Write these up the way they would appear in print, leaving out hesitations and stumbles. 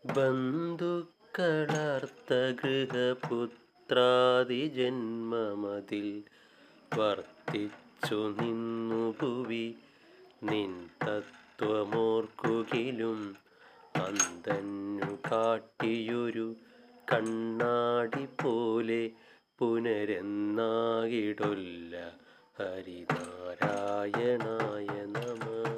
ബന്ധുക്കളർത്ത ഗൃഹപുത്രാദിജന്മമതിൽ വർത്തിച്ചു നിന്നു ഭുവി നിൻ തത്വമോർക്കുകിലും അന്തന്നു കാട്ടിയൊരു കണ്ണാടി പോലെ പുനരെന്നാകിടൊല്ല. ഹരിനാരായണായ നമഃ.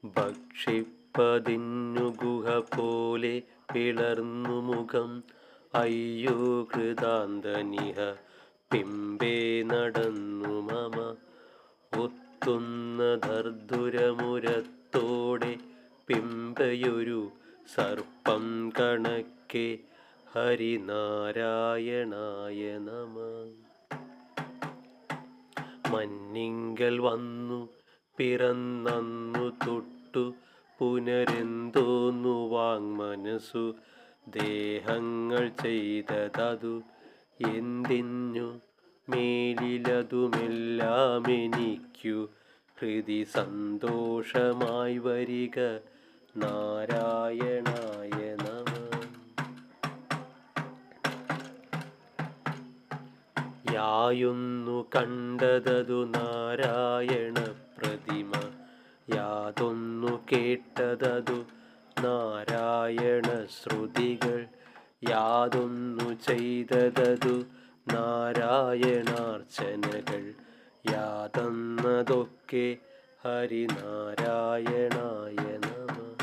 ഭക്ഷിപ്പതിന്നു ഗുഹ പോലെ പിളർന്നു മുഖം, അയ്യോ കൃതാന്തനിഹ പിമ്പേ നടന്നു മമ. ഒത്തുന്ന ധർധുരമുരത്തോടെ പിമ്പയൊരു സർപ്പം കണക്കെ. ഹരിനാരായണായ നമഃ. മന്നിങ്കൽ വന്നു പിറന്നന്നു തൊട്ടു പുനരെന്തോന്നു വാങ്മനസ്സു ദേഹങ്ങൾ ചെയ്തതതു എന്തിന്നു മേലിലതുമെല്ലാമെനിക്കു ഹൃദി സന്തോഷമായി വരിക. നാരായണായ നമഃ. യായൊന്നു കണ്ടതതു നാരായണ പ്രതിമ, യാതൊന്നു കേട്ടതതു നാരായണ ശ്രുതികൾ, യാതൊന്നു ചെയ്തതതു നാരായണാർച്ചനകൾ, യാതൊന്നതൊക്കെ ഹരിനാരായണായ നമഃ.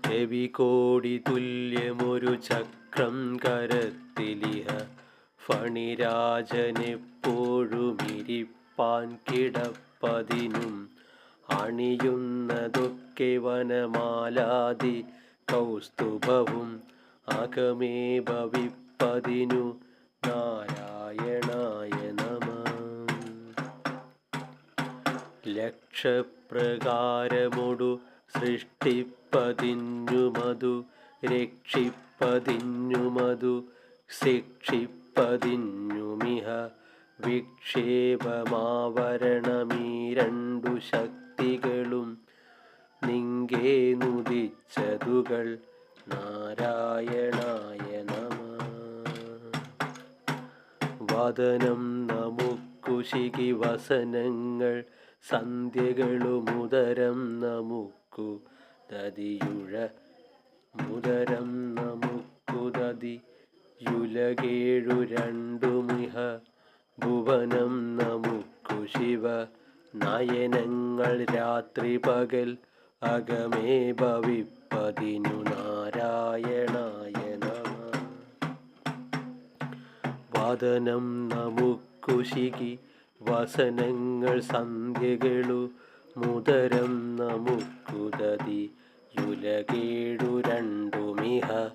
രവികോടി തുല്യമൊരു ചക്രം കരത്തിലിഹ ഫണിരാജനെപ്പോഴുമിരിപ്പാൻ കിടപ്പതിനും, അണിയുന്നതൊക്കെ വനമാലാദി കൗസ്തുഭവും അകമേ ഭവിപ്പതിനു. നാരായണായ നമഃ. ലക്ഷപ്രകാരമൊടു സൃഷ്ടിപ്പതിന്നുമതു രക്ഷിപ്പതിന്നുമതു ശിക്ഷിപ്പതിന്നുമിഹ വിക്ഷേപമാവരണമീ രണ്ടു ശക്തികളും നിങ്കേനുദിച്ചതുകൾ. നാരായണായ നമഃ. വദനം നമുക്കുശിഖി വസനങ്ങൾ സന്ധ്യകളുമുദരം നമുക്കു ദതിയുഴ മുദരം നമുക്കു ദതിയുലകേഴു രണ്ടുമിഹ ഭുവനം നമുക്കു ശിവ നയനങ്ങൾ രാത്രി പകൽ അകമേ ഭവിപ്പതിനു. നാരായണായ നമഃ. വദനം നമുക്കുശിഖി വസനങ്ങൾ സന്ധ്യകളു മുദരം നമുക്കു ദതിയുലകേഴു രണ്ടുമിഹ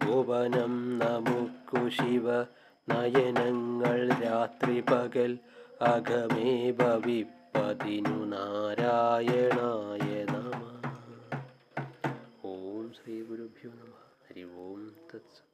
ഭുവനം നമുക്കു ശിവ നയനങ്ങൾ രാത്രി പകൽ അകമേ ഭവിപ്പതിനു. നാരായണായ നമഃ. ഓം ശ്രീ ഗുരുഭ്യോ നമഃ. ഹരി ഓം തത്സത്.